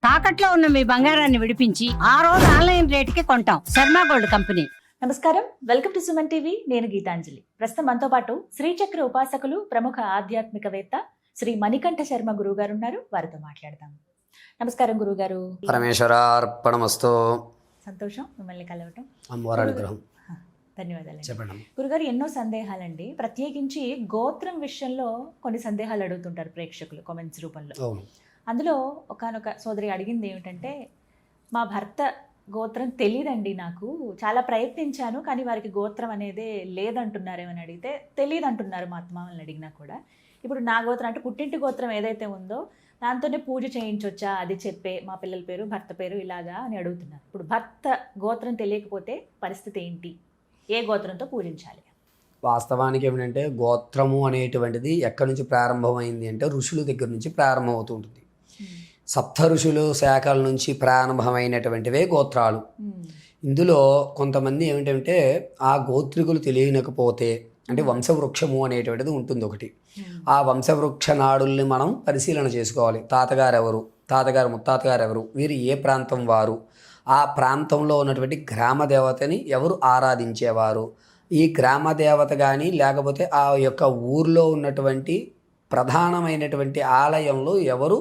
తాకట్లో ఉన్న మీ బంగారాన్ని విడిపించి ఆ రోజు ఆన్లైన్ రేటుకి కొంటాం. Sharma gold company. నమస్కారం, వెల్కమ్ టు సుమన్ టీవీ. నేను గీతాంజలి. ప్రస్తుతం మనతో పాటు శ్రీచక్ర ఉపాసకులు, ప్రముఖ ఆధ్యాత్మికవేత్త శ్రీ మణికంఠ శర్మ గురువు గారు ఉన్నారు. వారితో మాట్లాడదాం. నమస్కారం గురుగారు. పరమేశ్వరార్పణమస్తు. సంతోషం మిమ్మల్ని కలవటం. అమ్మవారి అనుగ్రహం. ధన్యవాదాలు. చెప్పండి గురుగారు, ఎన్నో సందేహాలండి. ప్రత్యేకించి గోత్రం విషయంలో కొన్ని సందేహాలు అడుగుతుంటారు ప్రేక్షకులు కామెంట్స్ రూపంలో. అవును. అందులో ఒకానొక సోదరి అడిగింది ఏమిటంటే, మా భర్త గోత్రం తెలియదండి, నాకు చాలా ప్రయత్నించాను కానీ వారికి గోత్రం అనేదే లేదంటున్నారేమని అడిగితే తెలియదు అంటున్నారు మా అత్తమామల్ని అడిగినా కూడా. ఇప్పుడు నా గోత్రం అంటే పుట్టింటి గోత్రం ఏదైతే ఉందో దాంతోనే పూజ చేయించొచ్చా, అది చెప్పే మా పిల్లల పేరు భర్త పేరు ఇలాగా అని అడుగుతున్నారు. ఇప్పుడు భర్త గోత్రం తెలియకపోతే పరిస్థితి ఏంటి, ఏ గోత్రంతో పూజించాలి? వాస్తవానికి ఏమిటంటే గోత్రము అనేటువంటిది ఎక్కడి నుంచి ప్రారంభమైంది అంటే ఋషుల దగ్గర నుంచి ప్రారంభం అవుతూ ఉంటుంది. సప్త ఋషులు శాఖల నుంచి ప్రారంభమైనటువంటివే గోత్రాలు. ఇందులో కొంతమంది ఏమిటంటే ఆ గోత్రికులు తెలియకపోతే అంటే వంశవృక్షము అనేటువంటిది ఉంటుంది ఒకటి. ఆ వంశవృక్ష నాడుల్ని మనం పరిశీలన చేసుకోవాలి. తాతగారు ఎవరు, తాతగారు ముత్తాతగారు ఎవరు, వీరు ఏ ప్రాంతం వారు, ఆ ప్రాంతంలో ఉన్నటువంటి గ్రామ దేవతని ఎవరు ఆరాధించేవారు, ఈ గ్రామ దేవత కానీ లేకపోతే ఆ యొక్క ఊర్లో ఉన్నటువంటి ప్రధానమైనటువంటి ఆలయంలో ఎవరు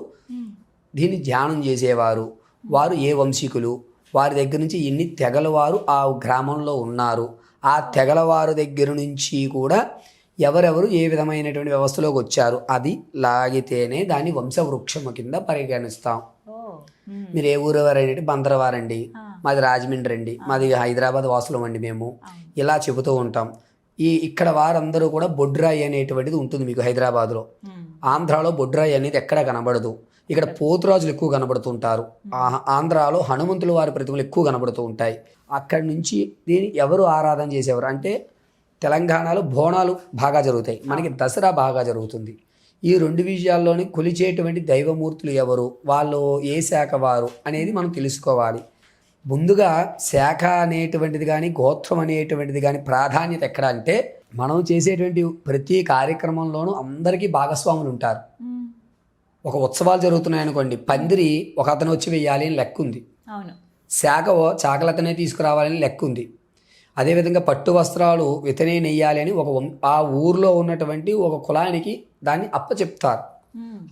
దీన్ని ధ్యానం చేసేవారు, వారు ఏ వంశీకులు, వారి దగ్గర నుంచి ఎన్ని తెగల వారు ఆ గ్రామంలో ఉన్నారు, ఆ తెగల వారి దగ్గర నుంచి కూడా ఎవరెవరు ఏ విధమైనటువంటి వ్యవస్థలోకి వచ్చారు, అది లాగితేనే దాన్ని వంశవృక్షము కింద పరిగణిస్తాం. మీరు ఏ ఊరు వారండి? బందరవారండి, మాది రాజమండ్రి అండి, మాది హైదరాబాద్ వాసులం అండి మేము, ఇలా చెబుతూ ఉంటాం. ఇక్కడ వారందరూ కూడా బొడ్రాయి అనేటువంటిది ఉంటుంది మీకు హైదరాబాద్లో. ఆంధ్రాలో బొడ్రాయి అనేది ఎక్కడ కనబడదు. ఇక్కడ పోతురాజులు ఎక్కువ కనబడుతుంటారు. ఆంధ్రాలో హనుమంతుల వారి ప్రతిమలు ఎక్కువ కనబడుతూ ఉంటాయి. అక్కడి నుంచి దీన్ని ఎవరు ఆరాధన చేసేవారు అంటే తెలంగాణలో బోనాలు బాగా జరుగుతాయి, మనకి దసరా బాగా జరుగుతుంది. ఈ రెండు విషయాల్లోని కొలిచేటువంటి దైవమూర్తులు ఎవరు, వాళ్ళు ఏ శాఖ వారు అనేది మనం తెలుసుకోవాలి. ముందుగా శాఖ అనేటువంటిది కానీ గోత్రం అనేటువంటిది కానీ ప్రాధాన్యత ఎక్కడ అంటే మనం చేసేటువంటి ప్రతి కార్యక్రమంలోనూ అందరికీ భాగస్వాములు ఉంటారు. ఒక ఉత్సవాలు జరుగుతున్నాయనుకోండి, పందిరి ఒక అతను వచ్చి వెయ్యాలి అని లెక్క ఉంది, శాఖ చాకలతనే తీసుకురావాలని లెక్క ఉంది. అదేవిధంగా పట్టు వస్త్రాలు ఇతనే నెయ్యాలి అని ఆ ఊర్లో ఉన్నటువంటి ఒక కులానికి దాన్ని అప్పచెప్తారు.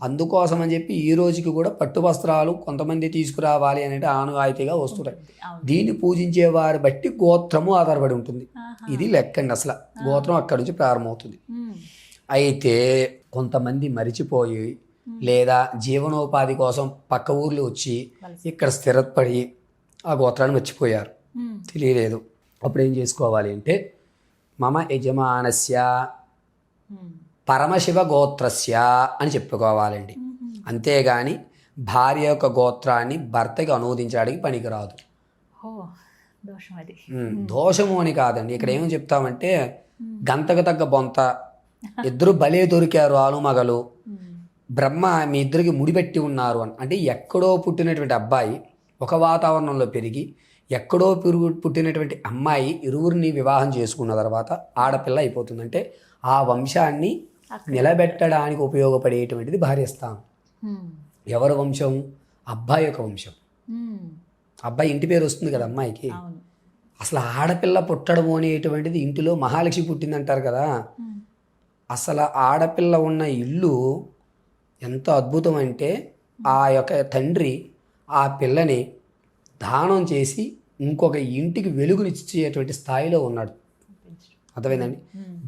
అందుకోసం అని చెప్పి ఈ రోజుకి కూడా పట్టు వస్త్రాలు కొంతమంది తీసుకురావాలి అనేది ఆనవాయితీగా వస్తున్నాయి. దీన్ని పూజించే వారి బట్టి గోత్రము ఆధారపడి ఉంటుంది. ఇది లెక్కండి, అసలు గోత్రం అక్కడి నుంచి ప్రారంభమవుతుంది. అయితే కొంతమంది మరిచిపోయి లేదా జీవనోపాధి కోసం పక్క ఊర్లు వచ్చి ఇక్కడ స్థిరపడి ఆ గోత్రాన్ని మర్చిపోయారు, తెలియలేదు. అప్పుడు ఏం చేసుకోవాలి అంటే మమ యజమానస్య పరమశివ గోత్రస్య అని చెప్పుకోవాలండి. అంతేగాని భార్య యొక్క గోత్రాన్ని భర్తకి అనువదించడానికి పనికిరాదు. దోషము అని కాదండి. ఇక్కడ ఏమని చెప్తామంటే గంతకు తగ్గ బొంత, ఇద్దరు భలే దొరికారు ఆలుమగలు, బ్రహ్మ మీ ఇద్దరికి ముడిపెట్టి ఉన్నారు అని. అంటే ఎక్కడో పుట్టినటువంటి అబ్బాయి ఒక వాతావరణంలో పెరిగి ఎక్కడో పుట్టినటువంటి అమ్మాయి ఇరువురిని వివాహం చేసుకున్న తర్వాత ఆడపిల్ల అయిపోతుంది. అంటే ఆ వంశాన్ని నిలబెట్టడానికి ఉపయోగపడేటువంటిది భార్యస్థానం. ఎవరి వంశం? అబ్బాయి యొక్క వంశం. అబ్బాయి ఇంటి పేరు వస్తుంది కదా అమ్మాయికి. అసలు ఆడపిల్ల పుట్టడం అనేటువంటిది ఇంటిలో మహాలక్ష్మి పుట్టిందంటారు కదా. అసలు ఆడపిల్ల ఉన్న ఇల్లు ఎంత అద్భుతం అంటే ఆ యొక్క తండ్రి ఆ పిల్లని దానం చేసి ఇంకొక ఇంటికి వెలుగునిచ్చేటువంటి స్థాయిలో ఉన్నాడు. అర్థమైందండి.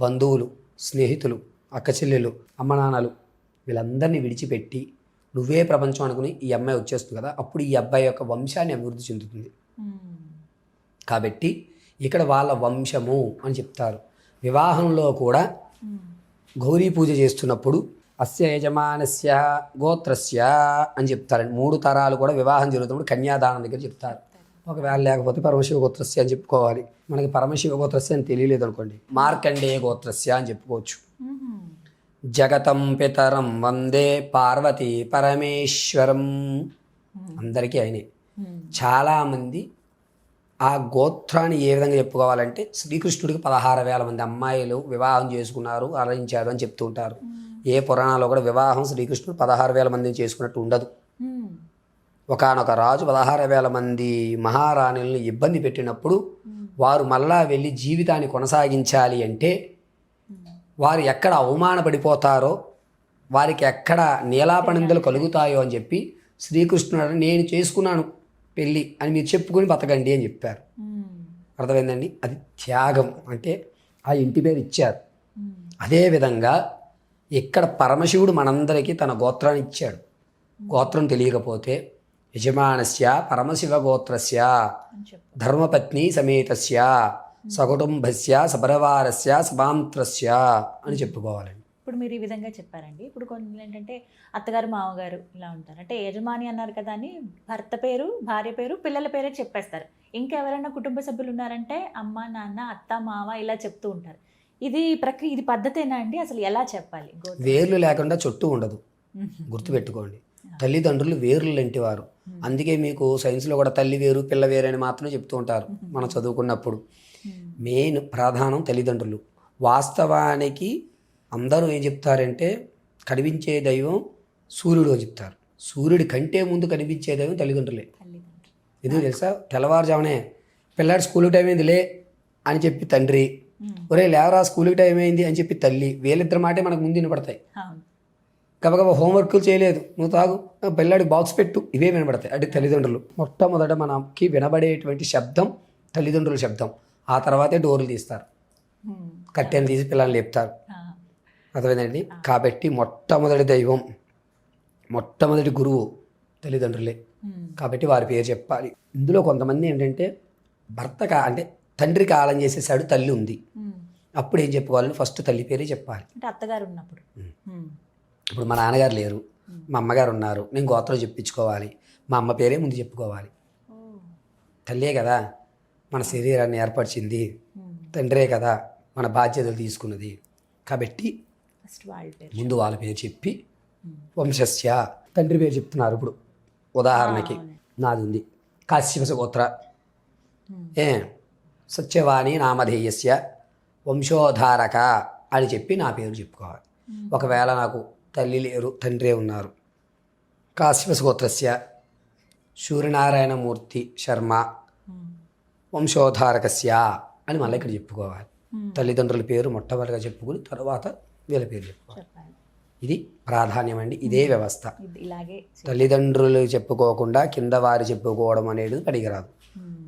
బంధువులు, స్నేహితులు, అక్క చెల్లెలు, అమ్మ నాన్నలు వీళ్ళందరినీ విడిచిపెట్టి నువ్వే ప్రపంచం అనుకుని ఈ అమ్మాయి వచ్చేస్తుంది కదా, అప్పుడు ఈ అబ్బాయి యొక్క వంశాన్ని అభివృద్ధి చెందుతుంది. కాబట్టి ఇక్కడ వాళ్ళ వంశము అని చెప్తారు. వివాహంలో కూడా గౌరీ పూజ చేస్తున్నప్పుడు అస్య యజమానస్య గోత్రస్య అని చెప్తారండి. 3 తరాలు కూడా వివాహం జరుగుతున్నప్పుడు కన్యాదానం దగ్గర చెప్తారు. ఒకవేళ లేకపోతే పరమశివ గోత్రస్య అని చెప్పుకోవాలి. మనకి పరమశివ గోత్రస్య అని తెలియలేదు అనుకోండి, మార్కండేయ గోత్రస్య అని చెప్పుకోవచ్చు. జగతం పితరం వందే పార్వతీ పరమేశ్వరం. అందరికీ ఆయనే. చాలామంది ఆ గోత్రాన్ని ఏ విధంగా చెప్పుకోవాలంటే శ్రీకృష్ణుడికి 16,000 మంది అమ్మాయిలు వివాహం చేసుకున్నారు, అలరించారు అని చెప్తూ ఉంటారు. ఏ పురాణాల్లో కూడా వివాహం శ్రీకృష్ణుడు 16,000 మందిని చేసుకున్నట్టు ఉండదు. ఒకానొక రాజు 16,000 మంది మహారాణుల్ని ఇబ్బంది పెట్టినప్పుడు వారు మళ్ళా వెళ్ళి జీవితాన్ని కొనసాగించాలి అంటే వారు ఎక్కడ అవమానపడిపోతారో, వారికి ఎక్కడ నీలాపనిందలు కలుగుతాయో అని చెప్పి శ్రీకృష్ణుడు నేను చేసుకున్నాను పెళ్ళి అని మీరు చెప్పుకొని బతకండి అని చెప్పారు. అర్థమైందండి? అది త్యాగం అంటే ఆ ఇంటి పేరు ఇచ్చారు. అదేవిధంగా ఇక్కడ పరమశివుడు మనందరికీ తన గోత్రాన్ని ఇచ్చాడు. గోత్రం తెలియకపోతే యజమానస్య పరమశివ గోత్రస్య ధర్మపత్ని సమేతస్య సకుటుంబస్య సపరివారస్య సమాంత్రస్య అని చెప్పుకోవాలండి. ఇప్పుడు మీరు ఈ విధంగా చెప్పారండి. ఇప్పుడు కొన్ని ఏంటంటే అత్తగారు మామగారు ఇలా ఉంటారు, అంటే యజమాని అన్నారు కదా అని భర్త పేరు భార్య పేరు పిల్లల పేరే చెప్పేస్తారు. ఇంకా ఎవరైనా కుటుంబ సభ్యులు ఉన్నారంటే అమ్మ నాన్న అత్త మామ ఇలా చెప్తూ ఉంటారు. ఇది ఇది పద్ధతేనా అండి? అసలు ఎలా చెప్పాలి? వేర్లు లేకుండా చుట్టూ ఉండదు, గుర్తుపెట్టుకోండి. తల్లిదండ్రులు వేర్లు లాంటివారు. అందుకే మీకు సైన్స్లో కూడా తల్లి వేరు పిల్ల వేరు అని మాత్రమే చెప్తూ ఉంటారు మనం చదువుకున్నప్పుడు. మెయిన్ ప్రాధానం తల్లిదండ్రులు. వాస్తవానికి అందరూ ఏం చెప్తారంటే కనిపించే దైవం సూర్యుడు అని చెప్తారు. సూర్యుడి కంటే ముందు కనిపించే దైవం తల్లిదండ్రులే. ఎందుకు తెలుసా? తెల్లవారుజామునే పిల్లాడి స్కూల్కి టైం అయింది లే అని చెప్పి తండ్రి, ఒరే లేవరా స్కూల్కి టైం అయింది అని చెప్పి తల్లి, వీళ్ళిద్దరి మాటే మనకు ముందు వినపడతాయి. గబగబా హోంవర్క్లు చేయలేదు, నువ్వు తాగు, పిల్లాడికి బాక్స్ పెట్టు, ఇవే వినపడతాయి. అంటే తల్లిదండ్రులు. మొట్టమొదట మనకి వినబడేటువంటి శబ్దం తల్లిదండ్రుల శబ్దం. ఆ తర్వాతే డోర్లు తీస్తారు, కట్టెలు తీసి పిల్లల్ని లేపుతారు. అర్థమైందండి? కాబట్టి మొట్టమొదటి దైవం మొట్టమొదటి గురువు తల్లిదండ్రులే. కాబట్టి వారి పేరు చెప్పాలి. ఇందులో కొంతమంది ఏంటంటే అంటే తండ్రి కాలం చేసేసాడు, తల్లి ఉంది, అప్పుడు ఏం చెప్పుకోవాలి? ఫస్ట్ తల్లి పేరే చెప్పాలి. అంటే అత్తగారు ఉన్నప్పుడు. ఇప్పుడు మా నాన్నగారు లేరు, మా అమ్మగారు ఉన్నారు, నేను గోత్రం చెప్పించుకోవాలి, మా అమ్మ పేరే ముందు చెప్పుకోవాలి. తల్లే కదా మన శరీరాన్ని ఏర్పరిచింది, తండ్రే కదా మన బాధ్యతలు తీసుకున్నది. కాబట్టి ముందు వాళ్ళ పేరు చెప్పి వంశస్య తండ్రి పేరు చెప్తున్నారు. ఇప్పుడు ఉదాహరణకి నాది ఉంది కాశ్యప గోత్ర, సత్యవాణి నామధేయస్య వంశోధారక అని చెప్పి నా పేరు చెప్పుకోవాలి. ఒకవేళ నాకు తల్లి లేరు తండ్రే ఉన్నారు, కాశ్యప గోత్రస్య సూర్యనారాయణమూర్తి శర్మ వంశోధారకస్య అని మళ్ళీ ఇక్కడ చెప్పుకోవాలి. తల్లిదండ్రుల పేరు మొట్టమొదటిగా చెప్పుకుని తర్వాత వీళ్ళ పేరు చెప్పుకోవాలి. ఇది ప్రాధాన్యం అండి. ఇదే వ్యవస్థ. తల్లిదండ్రులు చెప్పుకోకుండా కింద వారు చెప్పుకోవడం అనేది పనికిరాదు.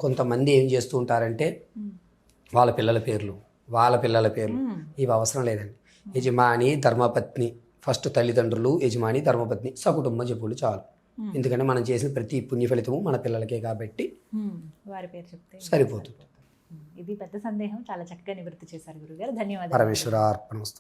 కొంతమంది ఏం చేస్తూ ఉంటారంటే వాళ్ళ పిల్లల పేర్లు ఇవి అవసరం లేదండి. యజమాని ధర్మపత్ని, ఫస్ట్ తల్లిదండ్రులు, యజమాని ధర్మపత్ని, సకుటుంబం చెప్పులు చాలు. ఎందుకంటే మనం చేసిన ప్రతి పుణ్య ఫలితము మన పిల్లలకే కాబట్టి వారి పేరు చెప్తే సరిపోతుంది. ఇది పెద్ద సందేహం చాలా చక్కగా నివృత్తి చేశారు గురుగారు. ధన్యవాదాలు. పరమేశ్వర అర్పణమస్తు.